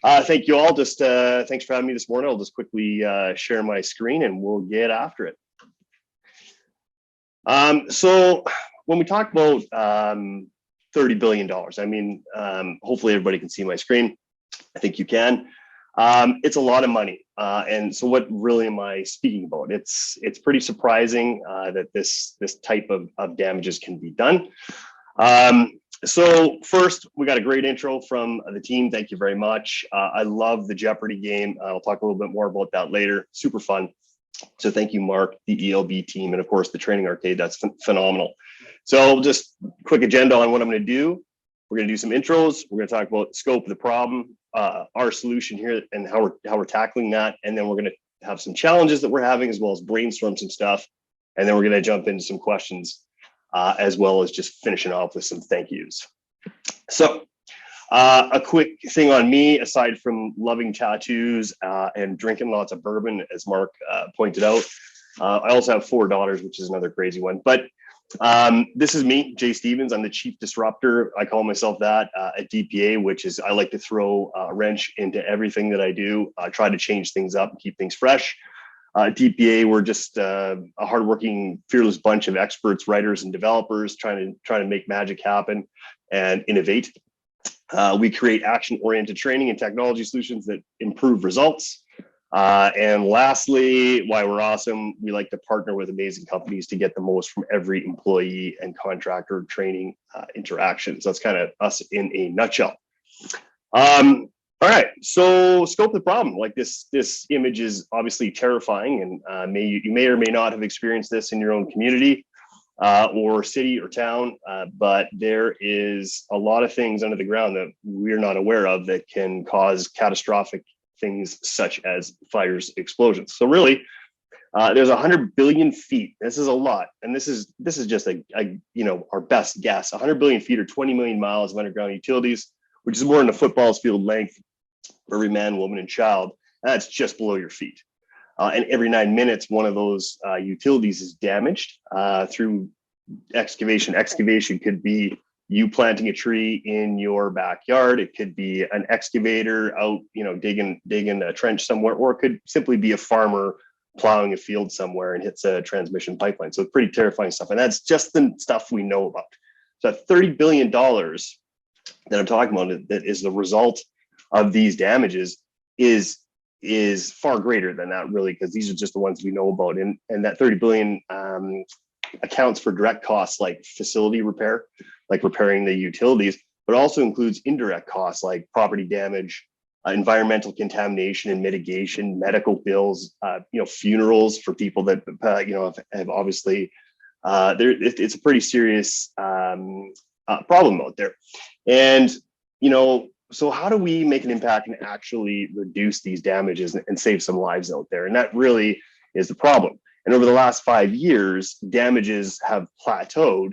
Thank you all. Just thanks for having me this morning. I'll just quickly share my screen and we'll get after it. So when we talk about $30 billion, I mean, hopefully everybody can see my screen. I think you can. It's a lot of money. And so what really am I speaking about? It's pretty surprising that this type of damages can be done. So first, we got a great intro from the team. Thank you very much. I love the Jeopardy game. I'll talk a little bit more about that later. Super fun. So thank you, Mark, the ELB team, and of course the training arcade. That's phenomenal. So just quick agenda on what I'm going to do. We're going to do some intros. We're going to talk about the scope of the problem, our solution here, and how we're tackling that. And then we're going to have some challenges that we're having, as well as brainstorm some stuff. And then we're going to jump into some questions, as well as just finishing off with some thank yous. So a quick thing on me, aside from loving tattoos and drinking lots of bourbon, as Mark pointed out, I also have 4 daughters, which is another crazy one. But this is me, Jay Stevens. I'm the chief disruptor. I call myself that at DPA, which is I like to throw a wrench into everything that I do. I try to change things up and keep things fresh. DPA, we're just a hardworking, fearless bunch of experts, writers, and developers trying to make magic happen and innovate. We create action-oriented training and technology solutions that improve results. And lastly, why we're awesome, we like to partner with amazing companies to get the most from every employee and contractor training interaction. So that's kind of us in a nutshell. All right, so scope of the problem. Like this image is obviously terrifying, and you may or may not have experienced this in your own community or city or town, but there is a lot of things under the ground that we're not aware of that can cause catastrophic things such as fires, explosions. So really, there's 100 billion feet. This is a lot, and this is just our best guess. 100 billion feet or 20 million miles of underground utilities, which is more than a football's field length for every man, woman, and child. That's just below your feet. And every 9 minutes, one of those utilities is damaged through excavation. Excavation could be you planting a tree in your backyard. It could be an excavator out, digging a trench somewhere, or it could simply be a farmer plowing a field somewhere and hits a transmission pipeline. So it's pretty terrifying stuff. And that's just the stuff we know about. So that $30 billion that I'm talking about that is the result of these damages is far greater than that, really, because these are just the ones we know about. And that 30 billion accounts for direct costs like facility repair, like repairing the utilities, but also includes indirect costs like property damage, environmental contamination and mitigation, medical bills, funerals for people that have obviously it's a pretty serious problem out there. And so how do we make an impact and actually reduce these damages and save some lives out there? And that really is the problem. And over the last 5 years, damages have plateaued.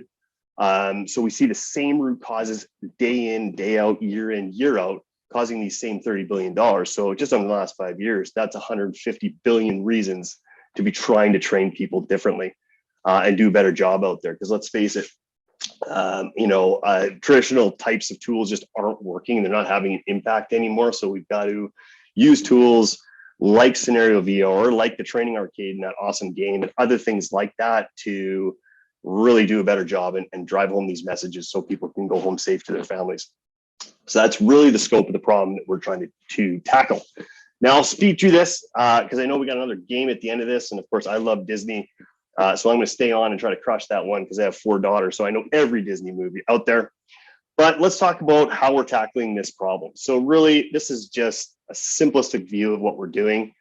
So we see the same root causes day in, day out, year in, year out, causing these same $30 billion. So just over the last 5 years, that's 150 billion reasons to be trying to train people differently and do a better job out there. Because let's face it, traditional types of tools just aren't working. They're not having an impact anymore. So we've got to use tools like CenarioVR, like the training arcade and that awesome game, and other things like that to really do a better job and drive home these messages so people can go home safe to their families. So that's really the scope of the problem that we're trying to tackle. Now I'll speed through this because I know we got another game at the end of this. And of course, I love Disney. So I'm going to stay on and try to crush that one because I have 4 daughters. So I know every Disney movie out there. But let's talk about how we're tackling this problem. So really, this is just a simplistic view of what we're doing.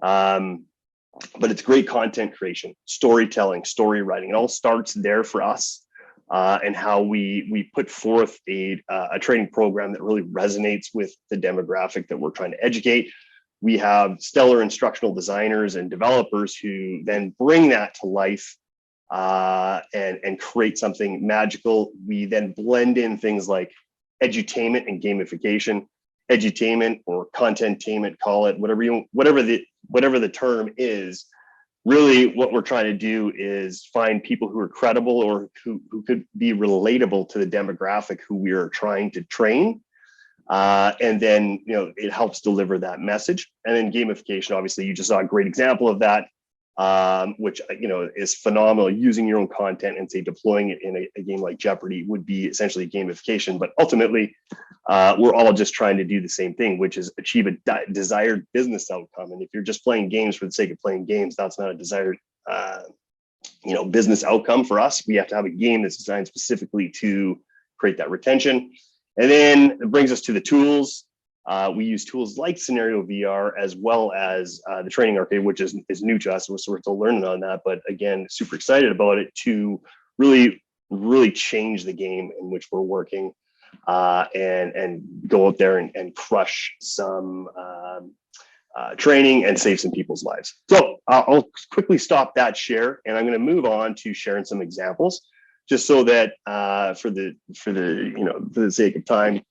But it's great content creation, storytelling, story writing. It all starts there for us and how we put forth a training program that really resonates with the demographic that we're trying to educate. We have stellar instructional designers and developers who then bring that to life and create something magical. We then blend in things like edutainment and gamification. Edutainment or contentainment, call it whatever the term is. Really, what we're trying to do is find people who are credible or who could be relatable to the demographic who we are trying to train. And then, it helps deliver that message. And then gamification, obviously, you just saw a great example of that, which, is phenomenal. Using your own content and say deploying it in a game like Jeopardy would be essentially gamification. But ultimately, we're all just trying to do the same thing, which is achieve a desired business outcome. And if you're just playing games for the sake of playing games, that's not a desired business outcome for us. We have to have a game that's designed specifically to create that retention. And then it brings us to the tools. We use tools like CenarioVR as well as the training arcade, which is new to us. So we're still learning on that. But again, super excited about it to really, really change the game in which we're working and go out there and crush some training and save some people's lives. So I'll quickly stop that share, and I'm going to move on to sharing some examples, just so that for the sake of time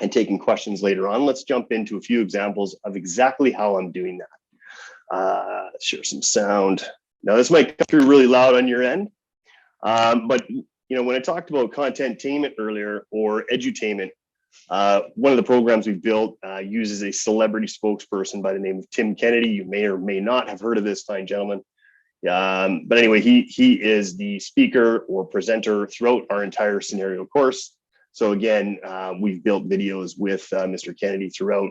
and taking questions later on, let's jump into a few examples of exactly how I'm doing that. Share some sound. Now this might come through really loud on your end, but when I talked about content-tainment earlier, or edutainment, one of the programs we've built uses a celebrity spokesperson by the name of Tim Kennedy. You may or may not have heard of this fine gentleman. But anyway, he is the speaker or presenter throughout our entire scenario course. So again, we've built videos with Mr. Kennedy throughout,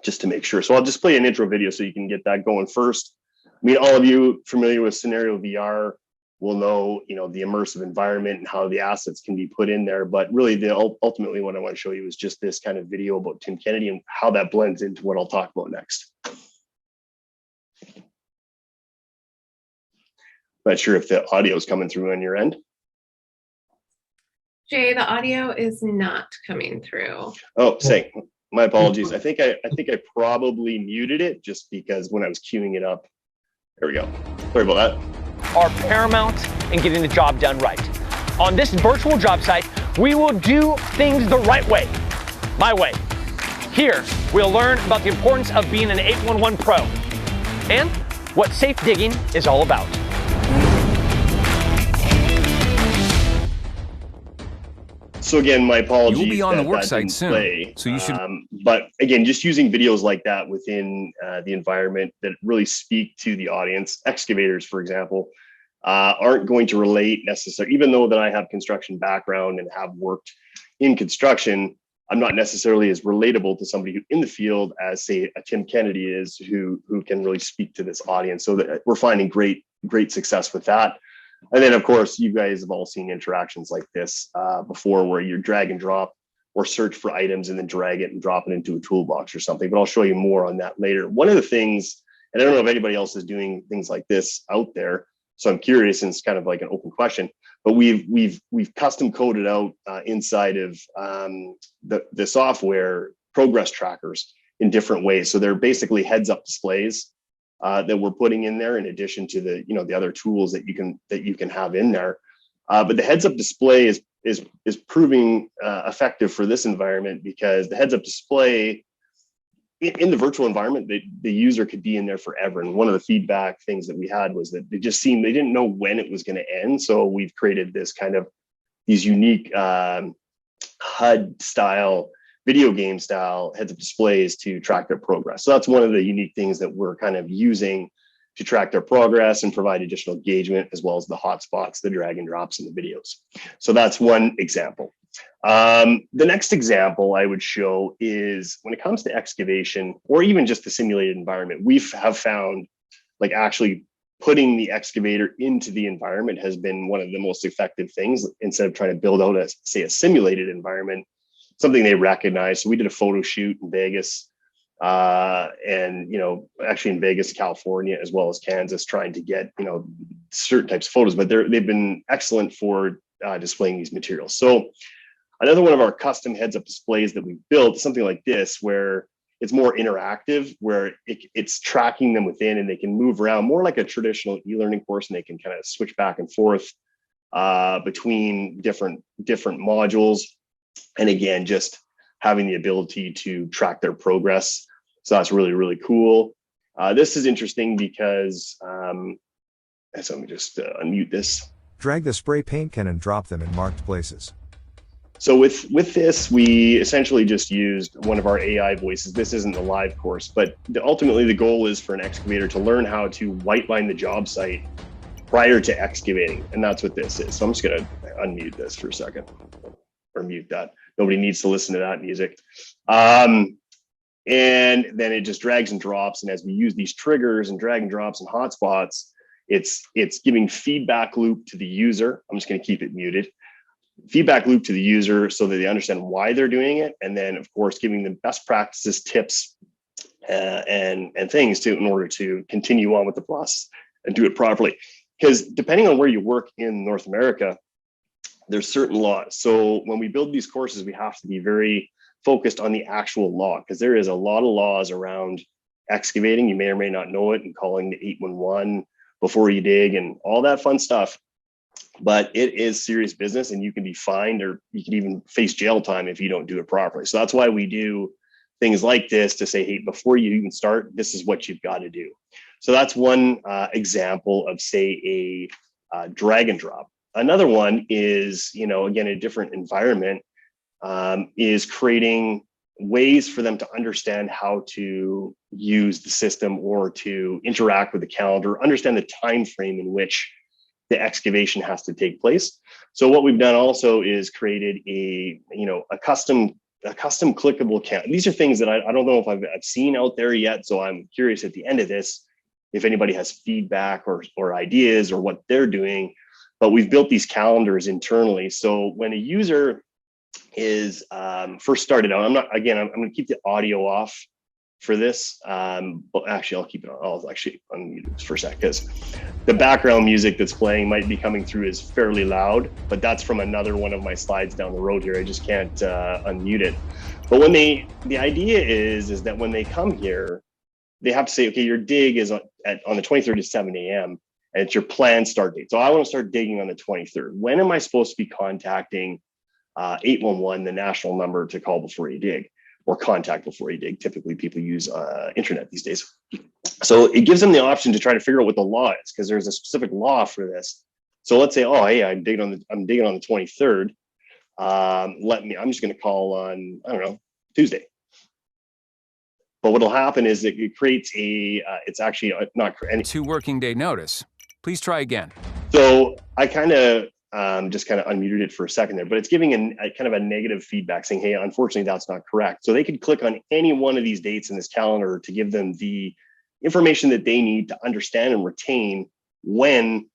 just to make sure. So I'll just play an intro video so you can get that going first. I mean, all of you familiar with CenarioVR will know, the immersive environment and how the assets can be put in there. But really, ultimately, what I want to show you is just this kind of video about Tim Kennedy and how that blends into what I'll talk about next. Not sure if the audio is coming through on your end. Jay, the audio is not coming through. Oh, say, my apologies. I think I probably muted it just because when I was queuing it up. There we go. Sorry about that. Are paramount in getting the job done right. On this virtual job site, we will do things the right way, my way. Here, we'll learn about the importance of being an 811 pro and what safe digging is all about. So again, my apologies. You'll be on the Worksite soon, so you should. But again, just using videos like that within the environment that really speak to the audience. Excavators, for example, aren't going to relate necessarily, even though that I have construction background and have worked in construction. I'm not necessarily as relatable to somebody who in the field as, say, a Tim Kennedy is, who can really speak to this audience. So that we're finding great success with that. And then, of course, you guys have all seen interactions like this before, where you drag and drop or search for items and then drag it and drop it into a toolbox or something. But I'll show you more on that later. One of the things, and I don't know if anybody else is doing things like this out there, so I'm curious, and it's kind of like an open question, but we've custom coded out inside of the software progress trackers in different ways. So they're basically heads-up displays that we're putting in there, in addition to the other tools that you can have in there. But the heads-up display is proving effective for this environment, because the heads-up display in the virtual environment, the user could be in there forever. And one of the feedback things that we had was that they didn't know when it was going to end. So we've created these unique HUD style, video game style heads-up displays to track their progress. So that's one of the unique things that we're kind of using to track their progress and provide additional engagement, as well as the hotspots, the drag and drops in the videos. So that's one example. The next example I would show is when it comes to excavation, or even just the simulated environment, we have found like actually putting the excavator into the environment has been one of the most effective things, instead of trying to build out a simulated environment, something they recognize. So we did a photo shoot in Vegas, and actually in Vegas, California, as well as Kansas, trying to get certain types of photos. But they've been excellent for displaying these materials. So another one of our custom heads-up displays that we built is something like this, where it's more interactive, where it's tracking them within, and they can move around more like a traditional e-learning course, and they can kind of switch back and forth between different modules. And again, just having the ability to track their progress. So that's really, really cool. This is interesting because, so let me just unmute this. Drag the spray paint can and drop them in marked places. So with this, we essentially just used one of our AI voices. This isn't the live course, but ultimately the goal is for an excavator to learn how to white line the job site prior to excavating. And that's what this is. So I'm just going to unmute this for a second, or mute that. Nobody needs to listen to that music. And then it just drags and drops. And as we use these triggers and drag and drops and hotspots, it's giving feedback loop to the user. I'm just going to keep it muted. Feedback loop to the user so that they understand why they're doing it. And then of course, giving them best practices, tips, and things in order to continue on with the process and do it properly. Because depending on where you work in North America, there's certain laws. So when we build these courses, we have to be very focused on the actual law, because there is a lot of laws around excavating. You may or may not know it, and calling the 811 before you dig and all that fun stuff. But it is serious business, and you can be fined, or you can even face jail time if you don't do it properly. So that's why we do things like this, to say, hey, before you even start, this is what you've got to do. So that's one example of, say, a drag and drop. Another one is, again, a different environment, is creating ways for them to understand how to use the system or to interact with the calendar, understand the time frame in which the excavation has to take place. So what we've done also is created a custom clickable count. These are things that I don't know if I've seen out there yet. So I'm curious at the end of this, if anybody has feedback or ideas or what they're doing. But we've built these calendars internally. So when a user is first started out, I'm going to keep the audio off for this, but actually I'll keep it on. I'll actually unmute this for a sec, because the background music that's playing might be coming through is fairly loud, but that's from another one of my slides down the road here. I just can't unmute it. But when the idea is that when they come here, they have to say, okay, your dig is on the 23rd at 7 a.m. and it's your planned start date. So I want to start digging on the 23rd. When am I supposed to be contacting 811, the national number to call before you dig? Or contact before you dig. Typically, people use internet these days. So it gives them the option to try to figure out what the law is, because there's a specific law for this. So let's say, oh, hey, I'm digging on the 23rd. I'm just going to call on, I don't know, Tuesday. But what'll happen is that it creates it's actually not any 2 working day notice. Please try again. So I kind of just kind of unmuted it for a second there, but it's giving a kind of a negative feedback saying, hey, unfortunately, that's not correct. So they could click on any one of these dates in this calendar to give them the information that they need to understand and retain when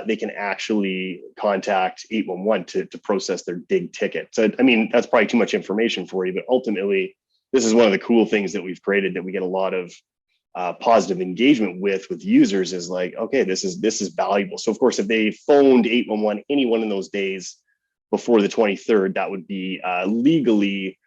they can actually contact 811 to process their dig ticket. So, I mean, that's probably too much information for you, but ultimately, this is one of the cool things that we've created that we get a lot of positive engagement with users, is like, okay, this is valuable. So of course, if they phoned 811 any one of those days before the 23rd, that would be legally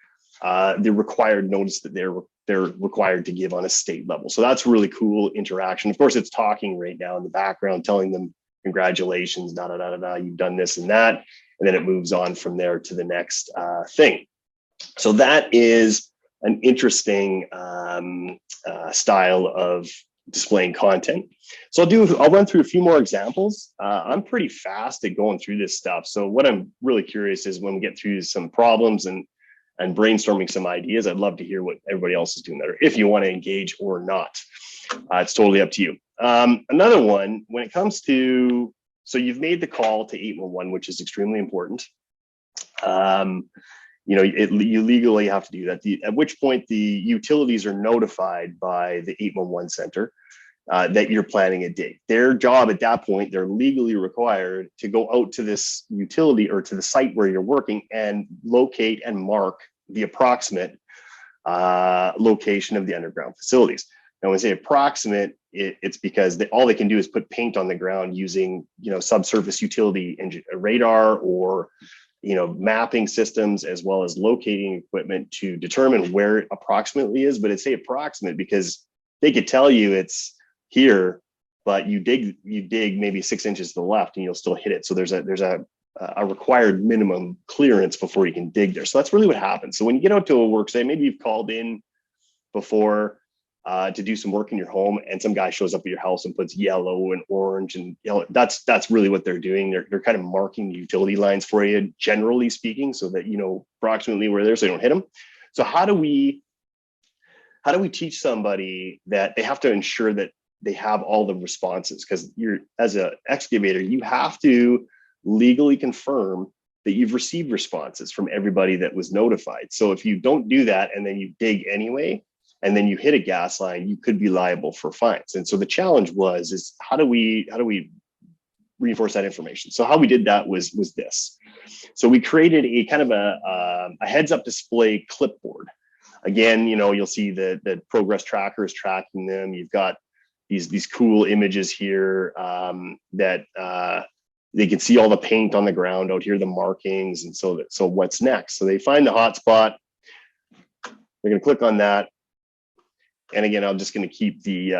the required notice that they're required to give on a state level. So that's really cool interaction. Of course, it's talking right now in the background, telling them congratulations, you've done this and that, and then it moves on from there to the next thing. So that is an interesting style of displaying content. So I'll run through a few more examples. I'm pretty fast at going through this stuff. So what I'm really curious is when we get through some problems and brainstorming some ideas, I'd love to hear what everybody else is doing there, if you want to engage or not. It's totally up to you. Another one, when it comes to, so you've made the call to 811, which is extremely important. You legally have to do that, at which point the utilities are notified by the 811 center that you're planning a dig. Their job at that point, they're legally required to go out to this utility or to the site where you're working and locate and mark the approximate location of the underground facilities. Now, when I say approximate, it's because all they can do is put paint on the ground using, subsurface utility radar or mapping systems, as well as locating equipment to determine where it approximately is. But it's approximate because they could tell you it's here, but you dig maybe 6 inches to the left and you'll still hit it. So there's a required minimum clearance before you can dig there. So that's really what happens. So when you get out to a work site, maybe you've called in before, to do some work in your home, and some guy shows up at your house and puts yellow and orange and yellow. That's really what they're doing. They're kind of marking the utility lines for you, generally speaking, so that you know approximately where they're, so you don't hit them. So how do we teach somebody that they have to ensure that they have all the responses? Because you're, as an excavator, you have to legally confirm that you've received responses from everybody that was notified. So if you don't do that and then you dig anyway, and then you hit a gas line, you could be liable for fines. And so the challenge is how do we reinforce that information? So how we did that was this. So we created a kind of a heads up display clipboard. Again, you know, you'll see the progress tracker is tracking them. You've got these cool images here that they can see all the paint on the ground out here, the markings, and so what's next? So they find the hot spot. They're going to click on that. And again, I'm just going to keep the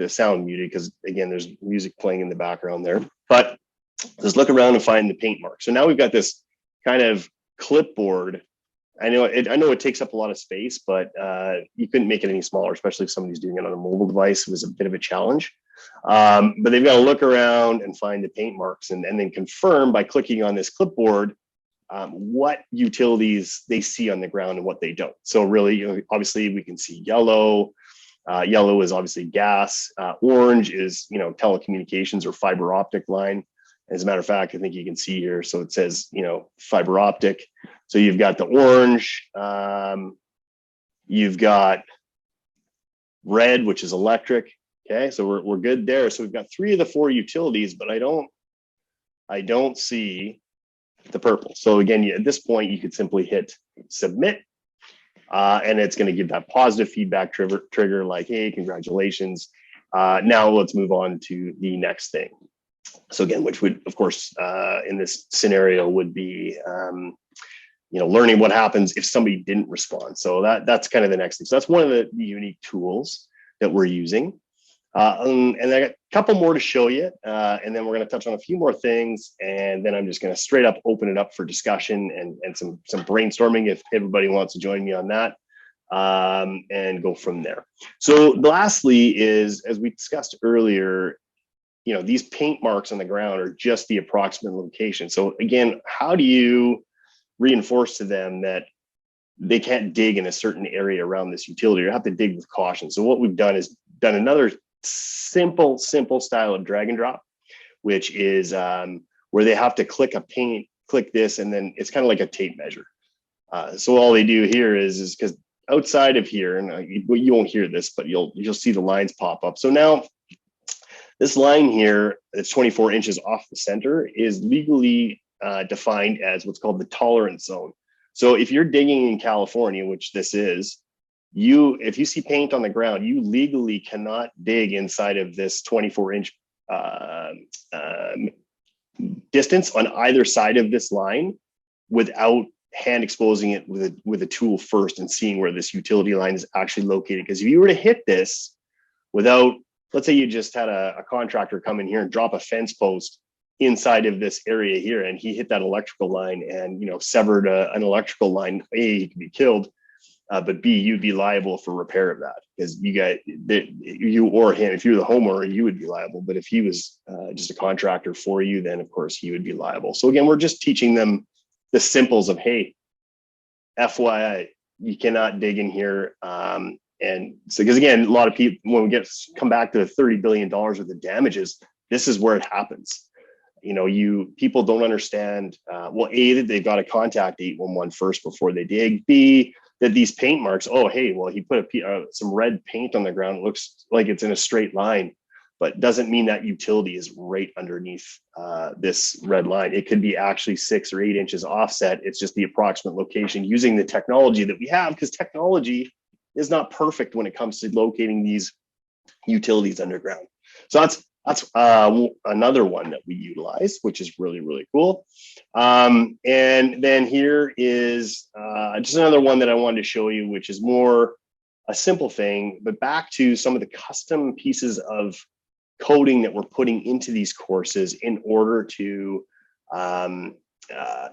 sound muted because again, there's music playing in the background there. But just look around and find the paint mark. So now we've got this kind of clipboard. I know it takes up a lot of space, but you couldn't make it any smaller, especially if somebody's doing it on a mobile device. It was a bit of a challenge. But they've got to look around and find the paint marks and then confirm by clicking on this clipboard what utilities they see on the ground and what they don't. So really, you know, obviously we can see yellow. Yellow is obviously gas. Orange is, you know, telecommunications or fiber optic line. As a matter of fact, I think you can see here. So it says, you know, fiber optic. So you've got the orange. You've got red, which is electric. Okay, so we're good there. So we've got 3 of the 4 utilities, but I don't see the purple. So again, at this point, you could simply hit submit, and it's going to give that positive feedback trigger like, hey, congratulations. Now let's move on to the next thing. So again, which would, of course, in this scenario would be, you know, learning what happens if somebody didn't respond. So that's kind of the next thing. So that's one of the unique tools that we're using. And I got a couple more to show you, and then we're going to touch on a few more things, and then I'm just going to straight up open it up for discussion and some brainstorming if everybody wants to join me on that, and go from there. So lastly is, as we discussed earlier, you know, these paint marks on the ground are just the approximate location. So again, how do you reinforce to them that they can't dig in a certain area around this utility? You have to dig with caution. So what we've done is done another simple style of drag and drop, which is where they have to click this, and then it's kind of like a tape measure. So all they do here is because outside of here, and you won't hear this, but you'll see the lines pop up. So now this line here, that's 24 inches off the center, is legally defined as what's called the tolerance zone. So if you're digging in California, which this is, if you see paint on the ground, you legally cannot dig inside of this 24-inch distance on either side of this line without hand exposing it with a tool first and seeing where this utility line is actually located. Because if you were to hit this without, let's say you just had a contractor come in here and drop a fence post inside of this area here, and he hit that electrical line and, you know, severed an electrical line, A, he could be killed. But B, you'd be liable for repair of that, because you or him, if you're the homeowner, you would be liable. But if he was just a contractor for you, then of course he would be liable. So again, we're just teaching them the simples of, hey, FYI, you cannot dig in here. And so, because again, a lot of people, when we come back to the $30 billion worth of damages, this is where it happens. You know, people don't understand, well, A, that they've got to contact 811 first before they dig. B, that these paint marks, oh, hey, well, he put some red paint on the ground. It looks like it's in a straight line, but doesn't mean that utility is right underneath this red line. It could be actually 6 or 8 inches offset. It's just the approximate location using the technology that we have, because technology is not perfect when it comes to locating these utilities underground. So that's another one that we utilize, which is really, really cool. And then here is just another one that I wanted to show you, which is more a simple thing, but back to some of the custom pieces of coding that we're putting into these courses in order to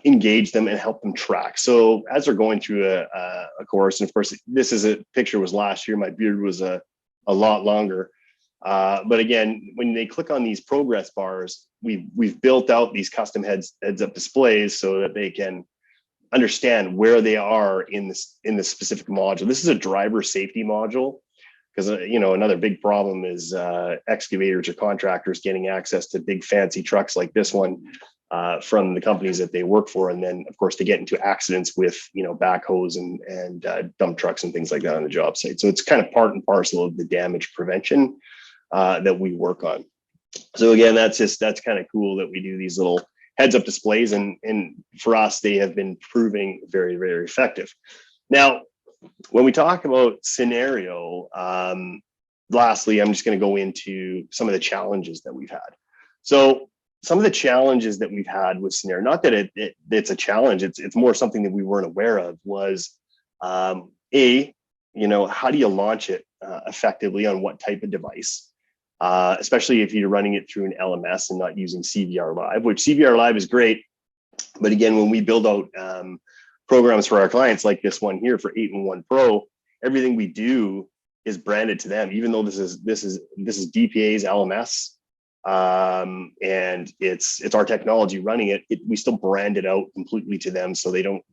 engage them and help them track. So as they're going through a course, and of course, this is a picture was last year, my beard was a lot longer. But again, when they click on these progress bars, we've built out these custom heads-up displays so that they can understand where they are in this specific module. This is a driver safety module, because another big problem is excavators or contractors getting access to big fancy trucks like this one from the companies that they work for, and then of course they get into accidents with backhoes and dump trucks and things like that on the job site. So it's kind of part and parcel of the damage prevention that we work on. So again, that's kind of cool that we do these little heads-up displays, and for us, they have been proving very, very effective. Now, when we talk about Scenario, lastly, I'm just going to go into some of the challenges that we've had. So some of the challenges that we've had with Scenario, not that it's a challenge, it's more something that we weren't aware of, was how do you launch it effectively on what type of device? Especially if you're running it through an LMS and not using CVR Live, which CVR Live is great. But again, when we build out programs for our clients like this one here for 8-in-1 Pro, everything we do is branded to them, even though this is DPA's LMS, and it's our technology running it. We still brand it out completely to them, so they don't,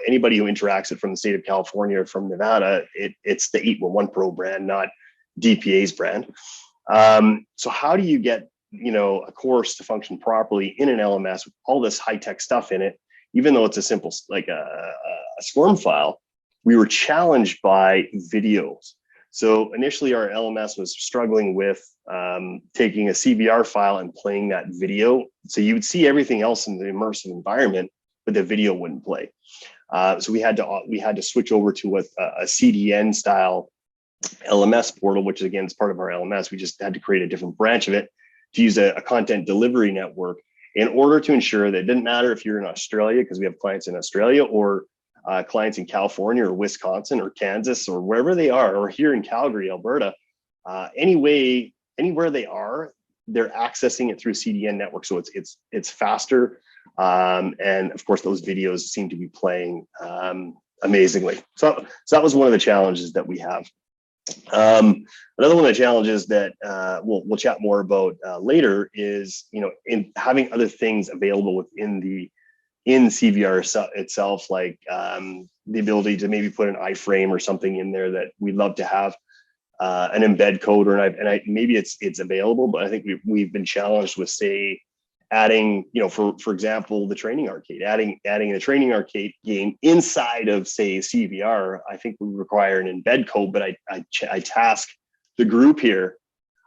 anybody who interacts it from the state of California or from Nevada, it's the 8-in-1 Pro brand, not DPA's brand. So how do you get a course to function properly in an LMS with all this high-tech stuff in it, even though it's a simple like a SCORM file? We were challenged by videos. So initially our LMS was struggling with taking a CVR file and playing that video. So you would see everything else in the immersive environment, but the video wouldn't play. So we had to switch over to a CDN style LMS portal, which again is part of our LMS. We just had to create a different branch of it to use a content delivery network in order to ensure that it didn't matter if you're in Australia, because we have clients in Australia, or clients in California or Wisconsin or Kansas or wherever they are, or here in Calgary, Alberta, anywhere they are, they're accessing it through CDN network. So it's faster. And of course, those videos seem to be playing amazingly. So that was one of the challenges that we have. Another one of the challenges that we'll chat more about later is, in having other things available within in CVR itself, like the ability to maybe put an iframe or something in there that we'd love to have, an embed code, maybe it's available, but I think we've been challenged with, say, adding, for example, the training arcade, adding the training arcade game inside of, say, CVR. I think we require an embed code, but I task the group here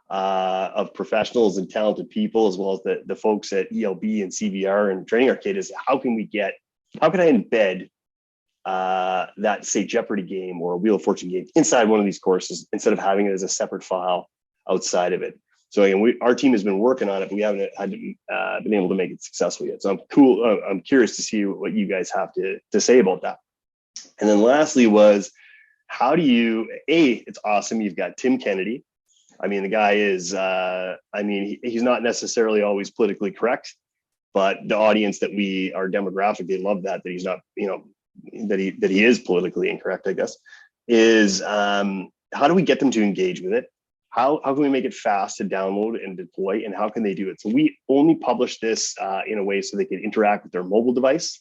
of professionals and talented people, as well as the folks at ELB and CVR and training arcade, is how can I embed that, say, Jeopardy game or a Wheel of Fortune game inside one of these courses instead of having it as a separate file outside of it. So again, our team has been working on it, but we haven't been able to make it successful yet. So I'm curious to see what you guys have to say about that. And then lastly was, how do you, it's awesome. You've got Tim Kennedy. I mean, the guy is, he's not necessarily always politically correct, but the audience that our demographic, they love that he's not, that he is politically incorrect, I guess, is how do we get them to engage with it? How can we make it fast to download and deploy, and how can they do it? So we only publish this in a way so they can interact with their mobile device.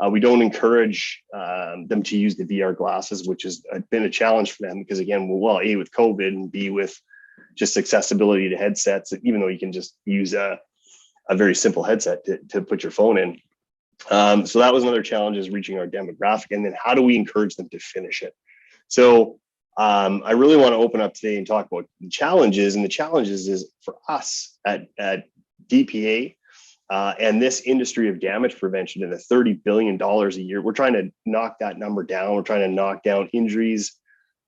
We don't encourage them to use the VR glasses, which has been a challenge for them because, again, A, with COVID, and B, with just accessibility to headsets, even though you can just use a very simple headset to put your phone in. So that was another challenge, is reaching our demographic. And then how do we encourage them to finish it? So I really want to open up today and talk about the challenges. And the challenges is for us at DPA and this industry of damage prevention, and the $30 billion a year, we're trying to knock that number down. We're trying to knock down injuries,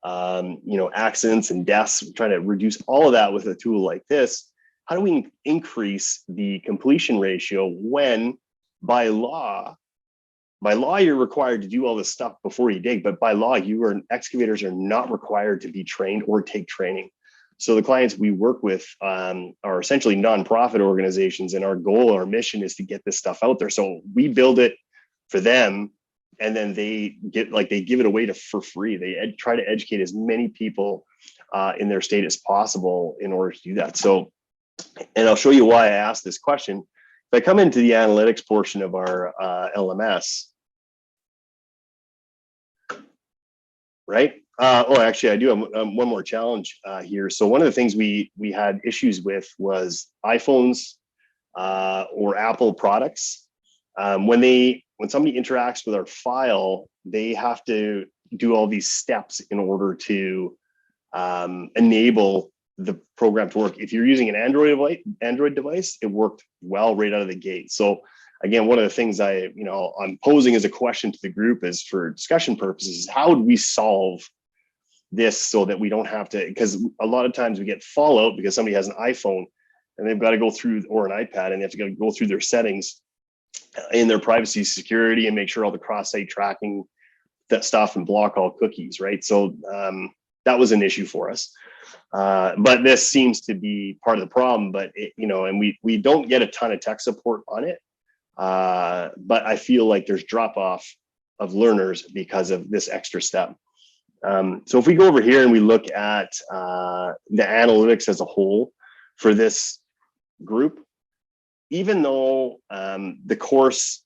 accidents and deaths. We're trying to reduce all of that with a tool like this. How do we increase the completion ratio when by law, you're required to do all this stuff before you dig, but by law, excavators are not required to be trained or take training. So the clients we work with are essentially nonprofit organizations, and our goal, our mission is to get this stuff out there. So we build it for them, and then they give it away for free. They try to educate as many people in their state as possible in order to do that. So, and I'll show you why I asked this question. If I come into the analytics portion of our LMS, right? Actually, I do have one more challenge here. So one of the things we had issues with was iPhones or Apple products. When somebody interacts with our file, they have to do all these steps in order to enable the program to work. If you're using an Android device, it worked well right out of the gate. So again, one of the things I'm posing as a question to the group is, for discussion purposes, how would we solve this so that we don't have to, because a lot of times we get fallout because somebody has an iPhone and they've got to go through, or an iPad, and they have to go through their settings in their privacy, security, and make sure all the cross-site tracking, that stuff, and block all cookies, right? So that was an issue for us. But this seems to be part of the problem, but and we don't get a ton of tech support on it. But I feel like there's drop off of learners because of this extra step. So if we go over here and we look at the analytics as a whole for this group, even though the course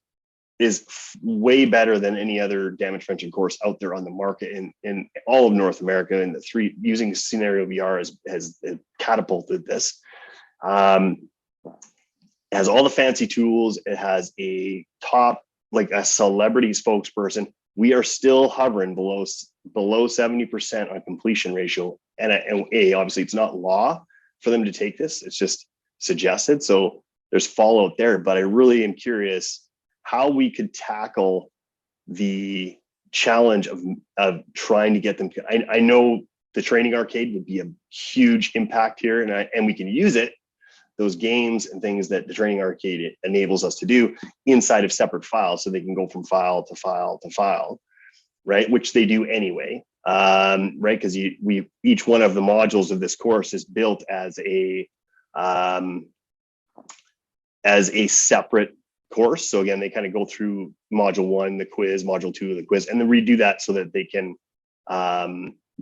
is way better than any other damage prevention course out there on the market in all of North America, and using CenarioVR has catapulted this. It has all the fancy tools. It has a top, like a celebrity spokesperson. We are still hovering below 70% on completion ratio. And obviously it's not law for them to take this. It's just suggested. So there's fallout there, but I really am curious how we could tackle the challenge of trying to get them. I know the training arcade would be a huge impact here, and we can use it, those games and things that the training arcade enables us to do inside of separate files, so they can go from file to file to file, right? Which they do anyway, right? Because each one of the modules of this course is built as a separate course. So again, they kind of go through module 1, the quiz, module 2, the quiz, and then redo that so that they can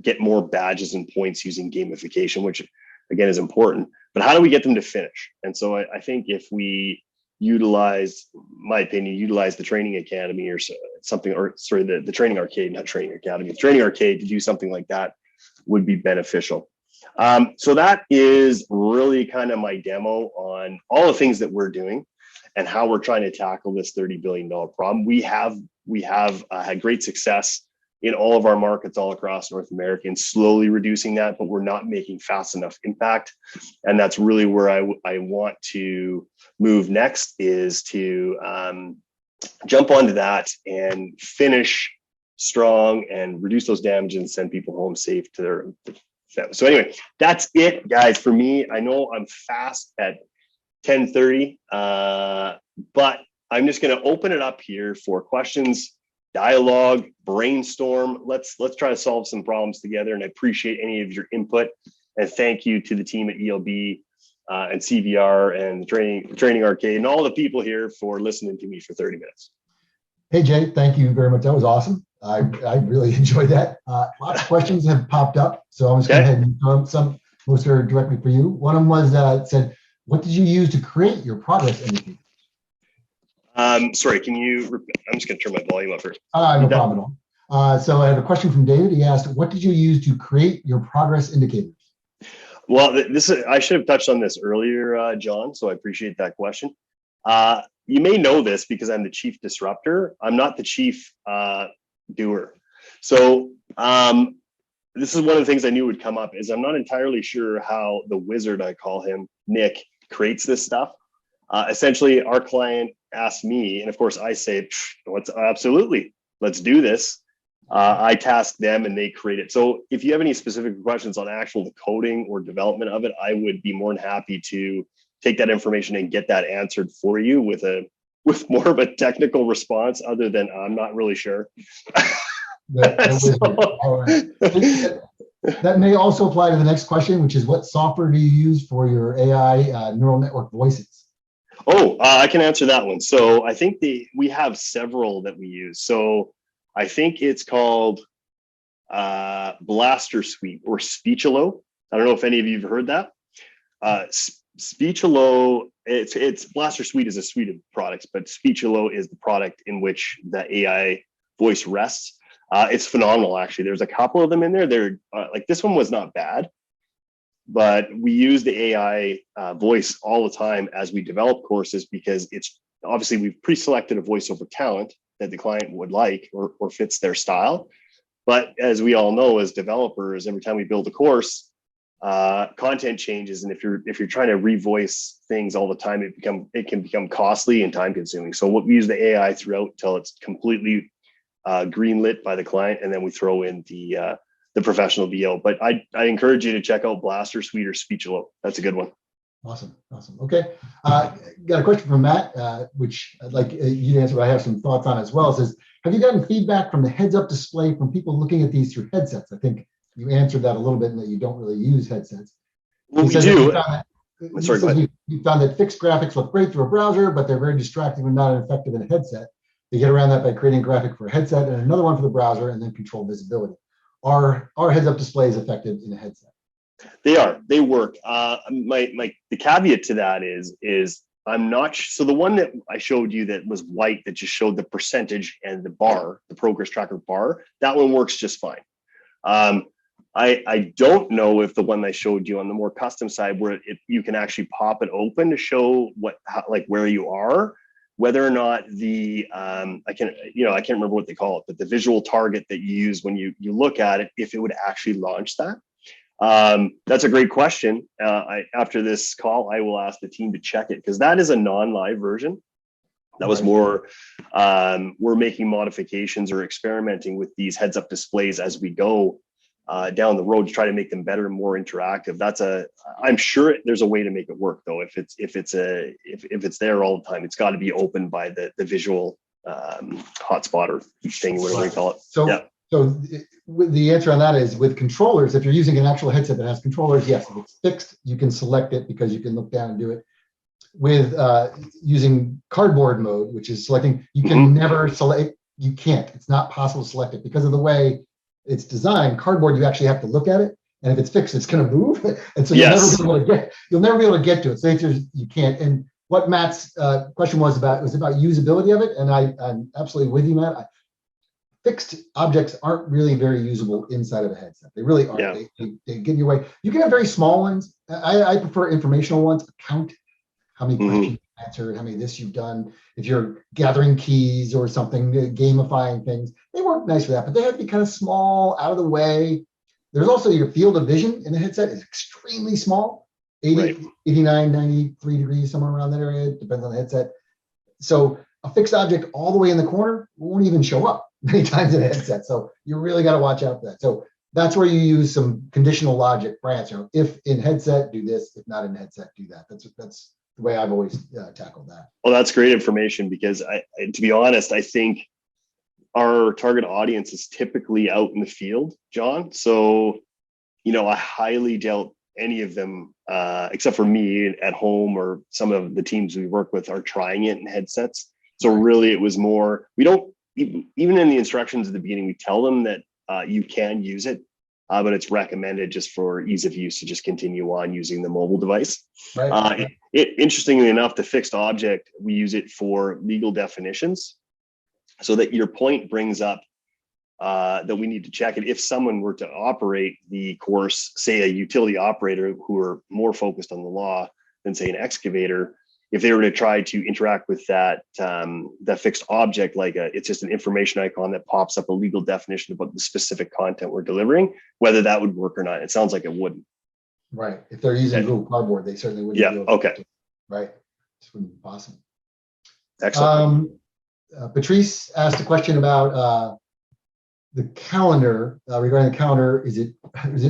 get more badges and points using gamification, which again is important. But how do we get them to finish? And so I think if we utilize the training academy or something, or sorry, the training arcade, not training academy, the training arcade, to do something like that would be beneficial. So that is really kind of my demo on all the things that we're doing and how we're trying to tackle this $30 billion problem. We have had great success in all of our markets all across North America and slowly reducing that, but we're not making fast enough impact. And that's really where I want to move next, is to jump onto that and finish strong and reduce those damages and send people home safe to their families. So anyway, that's it, guys, for me. I know I'm fast at 10:30, but I'm just going to open it up here for questions, dialogue, brainstorm. Let's try to solve some problems together, and I appreciate any of your input. And thank you to the team at ELB and CVR and the training arcade and all the people here for listening to me for 30 minutes. Hey, Jay, thank you very much. That was awesome. I really enjoyed that. Lots of questions have popped up, so I'm just going to go ahead and throw some. Most are directly for you. One of them was said, "What did you use to create your progress indicator?" Sorry, can you repeat? I'm just going to turn my volume up here. No problem at all. So I have a question from David. He asked, "What did you use to create your progress indicators?" Well, I should have touched on this earlier, John, so I appreciate that question. You may know this because I'm the chief disruptor. I'm not the chief doer. So this is one of the things I knew would come up, is I'm not entirely sure how the wizard, I call him, Nick, creates this stuff. Essentially, our client asked me, and of course I say, absolutely, let's do this. I task them and they create it. So if you have any specific questions on actual coding or development of it, I would be more than happy to take that information and get that answered for you with more of a technical response, other than I'm not really sure. That may also apply to the next question, which is what software do you use for your AI neural network voices? Oh, I can answer that one. So I think we have several that we use. So I think it's called Blaster Suite or Speechalo. I don't know if any of you have heard that. Speechalo, it's Blaster Suite is a suite of products, but Speechalo is the product in which the AI voice rests. It's phenomenal, actually. There's a couple of them in there. They're like, this one was not bad, but we use the AI voice all the time as we develop courses, because it's obviously we've pre-selected a voiceover talent that the client would like or fits their style. But as we all know, as developers, every time we build a course, content changes, and if you're trying to revoice things all the time, it can become costly and time consuming. So we use the AI throughout until it's completely greenlit by the client, and then we throw in the professional VO. But I encourage you to check out Blaster Suite or Speechalo. That's a good one. Awesome. Okay. Got a question from Matt, which I'd like you to answer, but I have some thoughts on as well. It says, have you gotten feedback from the heads-up display from people looking at these through headsets? I think you answered that a little bit in that you don't really use headsets. Well, we do. You found that fixed graphics look great through a browser, but they're very distracting and not effective in a headset. They get around that by creating a graphic for a headset and another one for the browser, and then control visibility. Are heads-up displays effective in a headset? They are. They work. The caveat to that is I'm not. So the one that I showed you that was white, that just showed the percentage and the bar, the progress tracker bar, that one works just fine. I don't know if the one I showed you on the more custom side, where you can actually pop it open to show where you are, whether or not I can't remember what they call it, but the visual target that you use when you look at it, if it would actually launch that. That's a great question. After this call, I will ask the team to check it, because that is a non-live version. That was more, we're making modifications or experimenting with these heads-up displays as we go down the road to try to make them better and more interactive. I'm sure there's a way to make it work, though. If it's there all the time, it's got to be opened by the visual hotspot or thing, whatever you call it. So the answer on that is, with controllers, if you're using an actual headset that has controllers, yes, if it's fixed, you can select it because you can look down and do it. With using cardboard mode, which is selecting, you can never select, you can't, it's not possible to select it because of the way it's designed. Cardboard, you actually have to look at it, and if it's fixed, it's going to move, and so you'll never be able to get to it. So you can't. And what Matt's question was about usability of it, and I'm absolutely with you, Matt. Fixed objects aren't really very usable inside of a headset. They really aren't. Yeah. They get in your way. You can have very small ones. I prefer informational ones. Count how many questions you've answered, how many of this you've done. If you're gathering keys or something, gamifying things, they work nice for that, but they have to be kind of small, out of the way. There's also your field of vision in the headset is extremely small, 89, 93 degrees, somewhere around that area. It depends on the headset. So a fixed object all the way in the corner won't even show up many times in a headset. So you really got to watch out for that. So that's where you use some conditional logic for answer. If in headset, do this. If not in headset, do that. That's the way I've always tackled that. Well, that's great information, because to be honest, I think our target audience is typically out in the field, John. So, I highly doubt any of them, except for me at home or some of the teams we work with, are trying it in headsets. So really it was more, we don't, even in the instructions at the beginning, we tell them that you can use it, but it's recommended just for ease of use to just continue on using the mobile device. Right. Interestingly enough, the fixed object, we use it for legal definitions, so that your point brings up that we need to check it. If someone were to operate the course, say a utility operator who are more focused on the law than say an excavator, if they were to try to interact with that fixed object, it's just an information icon that pops up a legal definition about the specific content we're delivering, whether that would work or not. It sounds like it wouldn't. Right. If they're using Google Cardboard, they certainly wouldn't. Yeah. Okay. Right. This wouldn't be possible. Excellent. Patrice asked a question about the calendar. Regarding the calendar, is it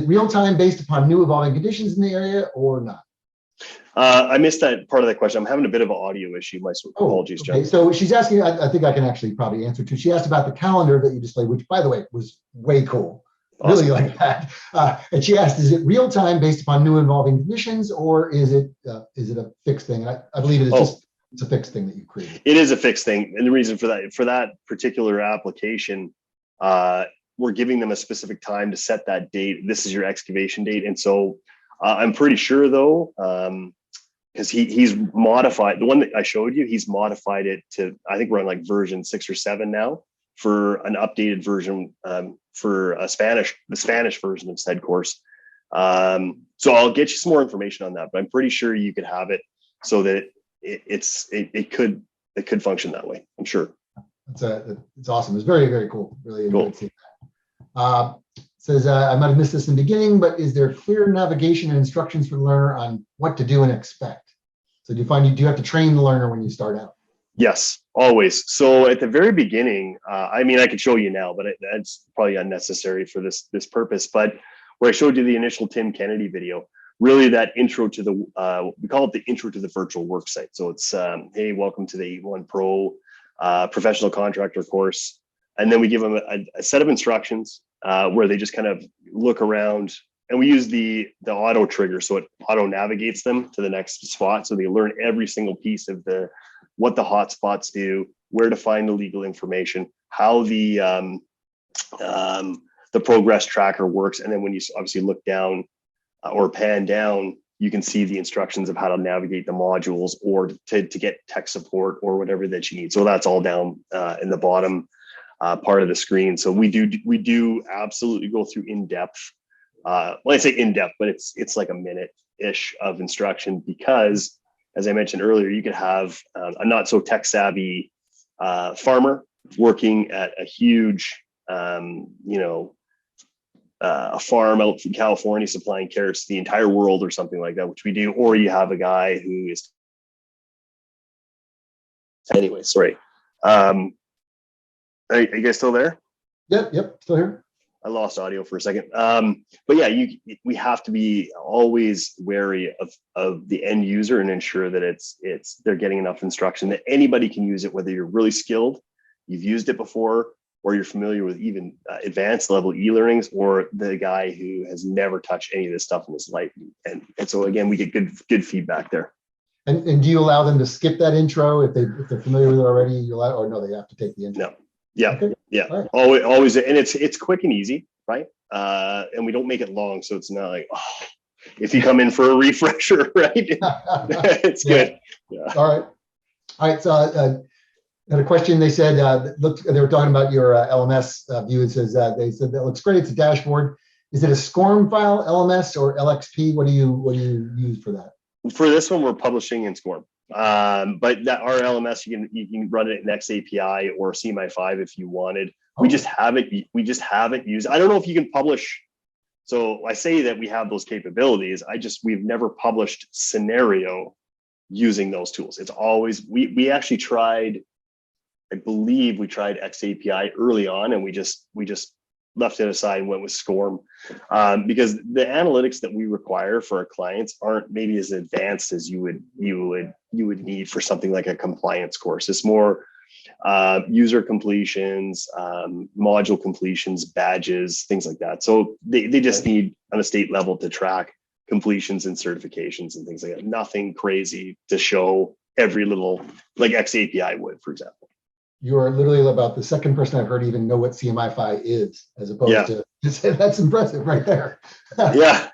real time based upon new evolving conditions in the area or not? I missed that part of that question. I'm having a bit of an audio issue. My apologies, John. Okay. So she's asking, I think I can actually probably answer too. She asked about the calendar that you displayed, which, by the way, was way cool. Really like that. And she asked, is it real time based upon new evolving conditions, or is it a fixed thing? And I believe it's a fixed thing that you created. It is a fixed thing. And the reason for that particular application, we're giving them a specific time to set that date. This is your excavation date. And so I'm pretty sure though, because he's modified the one that I showed you, he's modified it to, I think we're on like version 6 or 7 now for an updated version for the Spanish version of said course. So I'll get you some more information on that, but I'm pretty sure you could have it so that it could function that way. I'm sure. It's awesome. It's very, very cool. Really enjoyed seeing that. Says, I might have missed this in the beginning, but is there clear navigation and instructions for the learner on what to do and expect? So do you have to train the learner when you start out? Yes, always. So at the very beginning, I mean, I could show you now, but that's probably unnecessary for this purpose. But where I showed you the initial Tim Kennedy video, really that intro to the, we call it the intro to the virtual worksite. So it's, hey, welcome to the E1 Pro professional contractor course. And then we give them a set of instructions where they just kind of look around, and we use the auto trigger. So it auto navigates them to the next spot. So they learn every single piece of what the hotspots do, where to find the legal information, how the progress tracker works. And then when you obviously look down or pan down, you can see the instructions of how to navigate the modules or to get tech support or whatever that you need. So that's all down in the bottom part of the screen. So we do absolutely go through in-depth. Well, I say in-depth, but it's like a minute-ish of instruction, because as I mentioned earlier, you could have a not so tech savvy farmer working at a huge, a farm out in California supplying carrots to the entire world or something like that, which we do. Or you have a guy who is, anyway, sorry. Are you guys still there? Yep, still here. I lost audio for a second. But yeah, we have to be always wary of the end user and ensure that they're getting enough instruction that anybody can use it, whether you're really skilled, you've used it before, or you're familiar with even advanced level e-learnings, or the guy who has never touched any of this stuff in his life. And so again, we get good feedback there. And do you allow them to skip that intro if they're familiar with it already? Or no, they have to take the intro? No. Yeah, okay. Yeah, right. Always, and it's quick and easy, right? And we don't make it long, so it's not like, oh, if you come in for a refresher, right? It's good. Yeah. All right. So I had a question. They said they were talking about your LMS view. It says they said that looks great. It's a dashboard. Is it a SCORM file, LMS, or LXP? What do you use for that? For this one, we're publishing in SCORM. But that our LMS, you can run it in XAPI or CMI5 if you wanted. Oh. We just haven't used. I don't know if you can publish. So I say that we have those capabilities. We've never published scenario using those tools. It's always we actually tried. I believe we tried XAPI early on, and we just left it aside and went with SCORM because the analytics that we require for our clients aren't maybe as advanced as you would need for something like a compliance course. It's more user completions, module completions, badges, things like that. So they just need on a state level to track completions and certifications and things like that. Nothing crazy to show every little, like XAPI would, for example. You are literally about the second person I've heard even know what CMI5 is, as opposed to that's impressive right there. Yeah.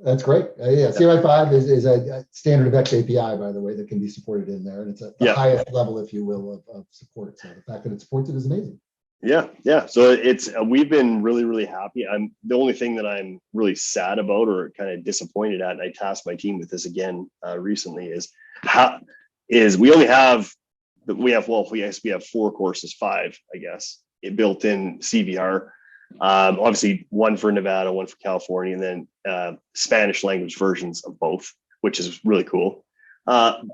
That's great. Yeah, CMI5 is a standard of XAPI, by the way, that can be supported in there. And it's the highest level, if you will, of support. So the fact that it supports it is amazing. Yeah. So we've been really, really happy. The only thing that I'm really sad about or kind of disappointed at, and I tasked my team with this again recently, is we have 4 courses, 5, I guess, built in CVR. Obviously, one for Nevada, one for California, and then Spanish language versions of both, which is really cool. And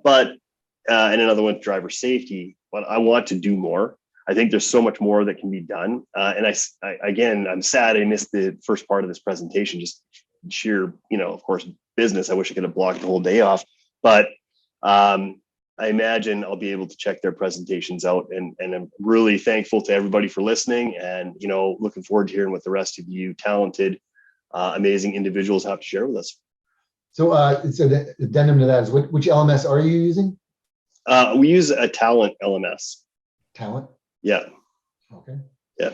another one, driver safety. But I want to do more. I think there's so much more that can be done. And I'm sad I missed the first part of this presentation, just sheer, of course, business. I wish I could have blocked the whole day off. But I imagine I'll be able to check their presentations out, and I'm really thankful to everybody for listening, and looking forward to hearing what the rest of you talented, amazing individuals have to share with us. So it's an addendum to that is which LMS are you using? We use a Talent LMS. Talent? Yeah. Okay. Yeah.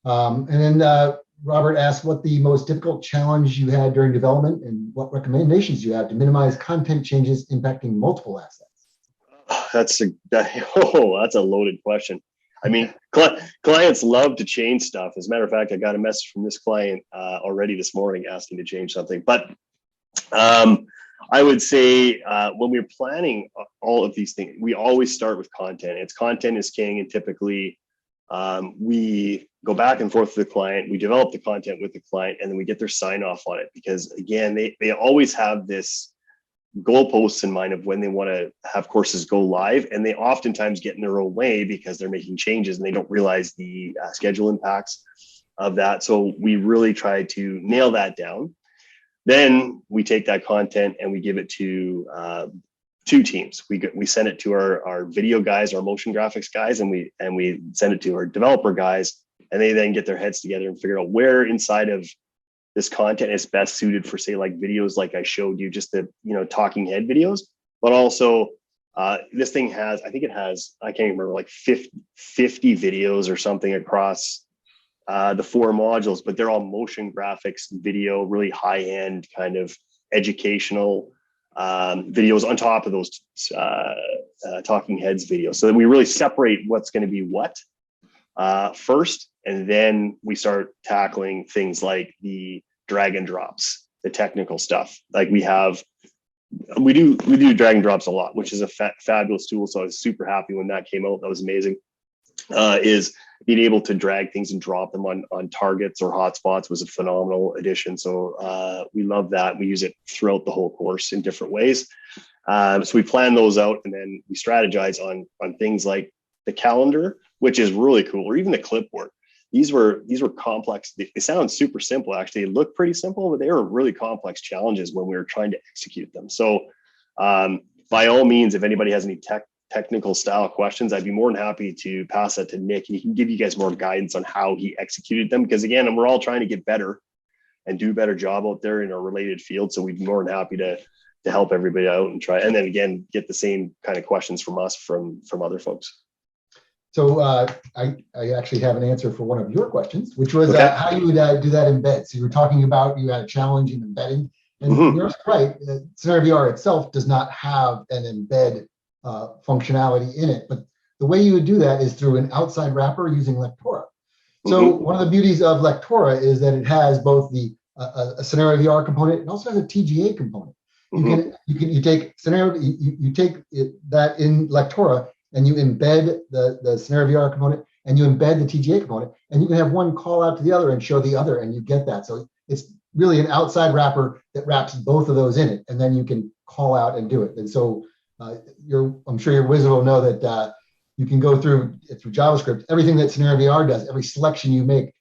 And then Robert asked what the most difficult challenge you had during development and what recommendations you have to minimize content changes impacting multiple assets. That's a loaded question. I mean, clients love to change stuff. As a matter of fact, I got a message from this client already this morning asking to change something. But I would say when we're planning all of these things, we always start with content. Content is king, and typically we go back and forth with the client. We develop the content with the client, and then we get their sign off on it, because again, they always have this goalposts in mind of when they want to have courses go live, and they oftentimes get in their own way because they're making changes and they don't realize the schedule impacts of that. So we really try to nail that down. Then we take that content and we give it to two teams. We send it to our video guys, our motion graphics guys, and we send it to our developer guys, and they then get their heads together and figure out where inside of this content is best suited for, say, like videos like I showed you, just the talking head videos. But also this thing has, I think it has, I can't remember, like 50 videos or something across the 4 modules, but they're all motion graphics, video, really high-end kind of educational videos on top of those talking heads videos. So that we really separate what's going to be what first, and then we start tackling things like the drag and drops, the technical stuff. Like we do drag and drops a lot, which is a fabulous tool. So I was super happy when that came out. That was amazing. Is being able to drag things and drop them on targets or hotspots was a phenomenal addition. So we love that. We use it throughout the whole course in different ways. So we plan those out, and then we strategize on things like the calendar, which is really cool, or even the clipboard. These were complex. They sound super simple, actually. They look pretty simple, but they were really complex challenges when we were trying to execute them. So by all means, if anybody has any technical style questions, I'd be more than happy to pass that to Nick, and he can give you guys more guidance on how he executed them. Because again, we're all trying to get better and do a better job out there in our related field. So we'd be more than happy to help everybody out and try, and then again, get the same kind of questions from us from other folks. So I actually have an answer for one of your questions, which was how you would do that embed. So you were talking about you had a challenge in embedding, and you're right. CenarioVR itself does not have an embed functionality in it, but the way you would do that is through an outside wrapper using Lectora. So one of the beauties of Lectora is that it has both a CenarioVR component and also has a TGA component. You take scenario, you take that in Lectora, and you embed the CenarioVR component, and you embed the TGA component, and you can have one call out to the other and show the other, and you get that. So it's really an outside wrapper that wraps both of those in it, and then you can call out and do it. And so I'm sure your wizard will know that you can go through JavaScript. Everything that CenarioVR does, every selection you make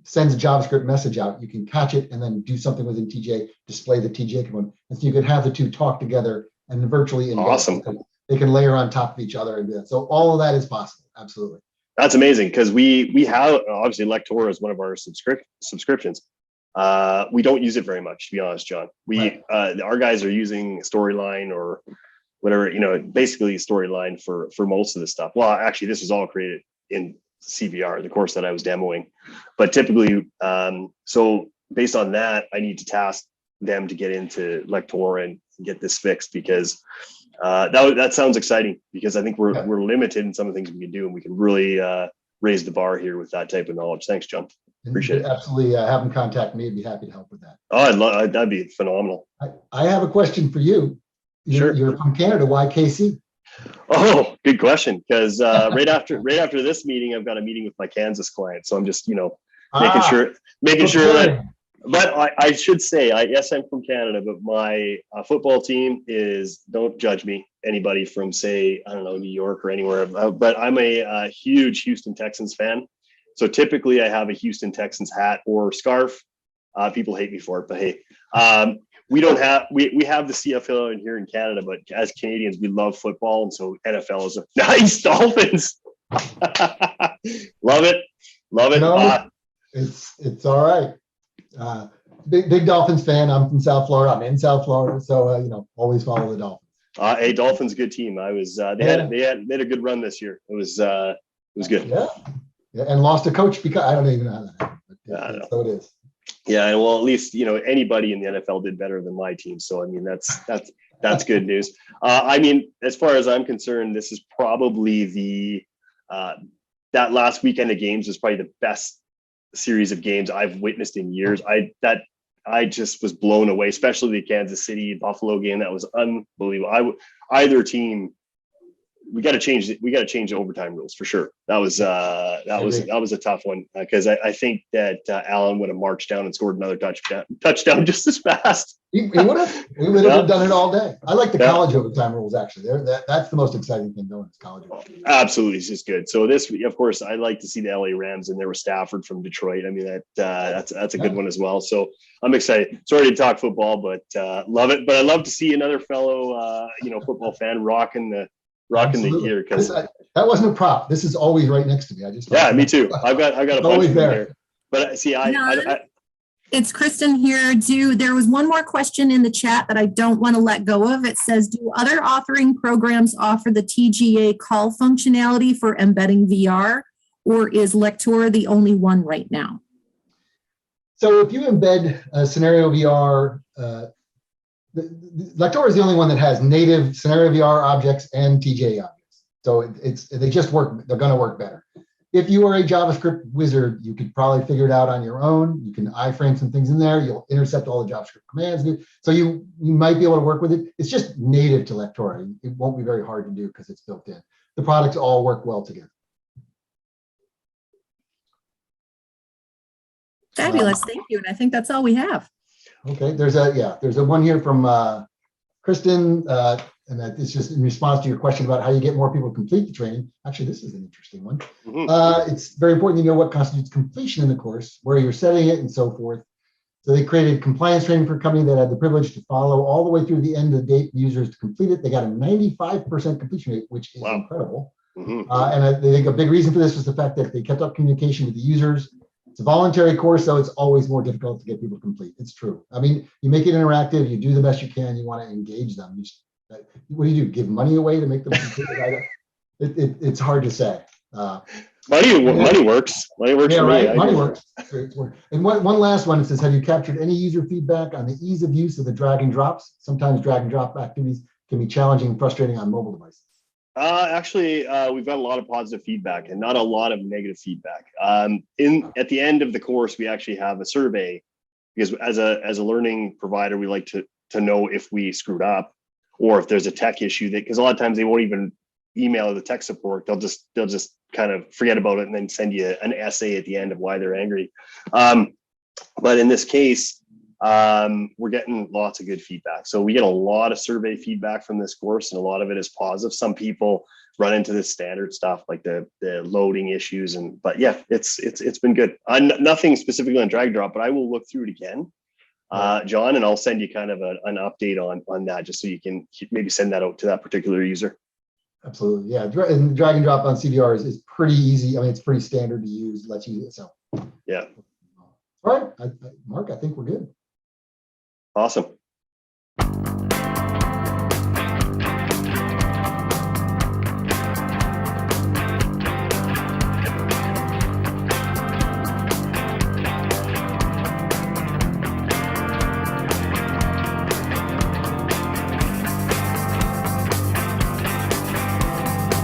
sends a JavaScript message out. You can catch it and then do something within TGA, display the TGA component, and so you can have the two talk together and virtually embed. Awesome. They can layer on top of each other and do that. So all of that is possible. Absolutely. That's amazing, because we have, obviously Lectora is one of our subscriptions. We don't use it very much, to be honest, John. Our guys are using Storyline or whatever, basically Storyline for most of the stuff. Well, actually, this was all created in CVR, the course that I was demoing. But typically, so based on that, I need to task them to get into Lectora and get this fixed, because that sounds exciting, because I think we're limited in some of the things we can do, and we can really raise the bar here with that type of knowledge. Thanks, John. Appreciate it. Absolutely. Have them contact me. I'd be happy to help with that. Oh, that'd be phenomenal. I have a question for you. Sure. You're from Canada. Why KC? Oh, good question. Because right after this meeting, I've got a meeting with my Kansas client. So I'm just, making sure that. But I should say, yes, I'm from Canada, but my football team is, don't judge me, anybody from, say, I don't know, New York or anywhere, but I'm a huge Houston Texans fan. So typically I have a Houston Texans hat or scarf. People hate me for it, but hey, we don't have we have the CFL in here in Canada, but as Canadians, we love football, and so NFL is a nice Dolphins. Love it. No, it's all right. Big Dolphins fan. I'm from South Florida. I'm in South Florida, so always follow the Dolphins. A Dolphins, good team. I was. They had a good run this year. It was good. Yeah, and lost a coach because I don't even know how that happened. But so it is. Yeah, well, at least anybody in the NFL did better than my team. So I mean, that's good news. I mean, as far as I'm concerned, this is probably that last weekend of games was probably the best series of games I've witnessed in years. I just was blown away, especially the Kansas City Buffalo game. That was unbelievable. Either team, we got to change the overtime rules for sure. That was a tough one because I think that Allen would have marched down and scored another touchdown just as fast. We would have done it all day. I like the college overtime rules actually. That's the most exciting thing going is college overtime. Absolutely, it's just good. So this, of course, I like to see the LA Rams, and there was Stafford from Detroit. I mean that's a good one as well. So I'm excited. Sorry to talk football, but love it. But I love to see another fellow football fan rocking the gear because that wasn't a prop. This is always right next to me. Me too. I've got a bunch of them here. But see, it's Kristen here. There was one more question in the chat that I don't want to let go of. It says, do other authoring programs offer the TGA call functionality for embedding VR, or is Lector the only one right now? So if you embed CenarioVR, Lector is the only one that has native CenarioVR objects and TGA objects. So they just work. They're going to work better. If you are a JavaScript wizard, you could probably figure it out on your own. You can iframe some things in there. You'll intercept all the JavaScript commands. So you might be able to work with it. It's just native to Lector. It won't be very hard to do because it's built in. The products all work well together. Fabulous. Thank you. And I think that's all we have. Okay. There's a one here from Kristen. And that is just in response to your question about how you get more people to complete the training. Actually, this is an interesting one. Mm-hmm. It's very important to know what constitutes completion in the course, where you're setting it, and so forth. So they created compliance training for a company that had the privilege to follow all the way through the end of the date users to complete it. They got a 95% completion rate, which is incredible. Mm-hmm. And they think a big reason for this was the fact that they kept up communication with the users. It's a voluntary course, so it's always more difficult to get people to complete. It's true. I mean, you make it interactive, you do the best you can, you want to engage them. What do you do? Give money away to make them complete it? It's hard to say. Money works. Money works. Yeah, for right. me. Money works. And one last one. It says, have you captured any user feedback on the ease of use of the drag and drops? Sometimes drag and drop activities can be challenging and frustrating on mobile devices. Actually, we've got a lot of positive feedback and not a lot of negative feedback. At the end of the course, we actually have a survey because as a learning provider, we like to know if we screwed up or if there's a tech issue because a lot of times they won't even email the tech support. They'll just kind of forget about it and then send you an essay at the end of why they're angry. But in this case, we're getting lots of good feedback. So we get a lot of survey feedback from this course, and a lot of it is positive. Some people run into this standard stuff like the loading issues, but yeah, it's been good. Nothing specifically on drag drop, but I will look through it again, John, and I'll send you kind of an update on that, just so you can maybe send that out to that particular user. Absolutely, yeah. And drag and drop on CVR is pretty easy. I mean, it's pretty standard to use. Let's use it. So yeah. All right, Mark, I think we're good. Awesome.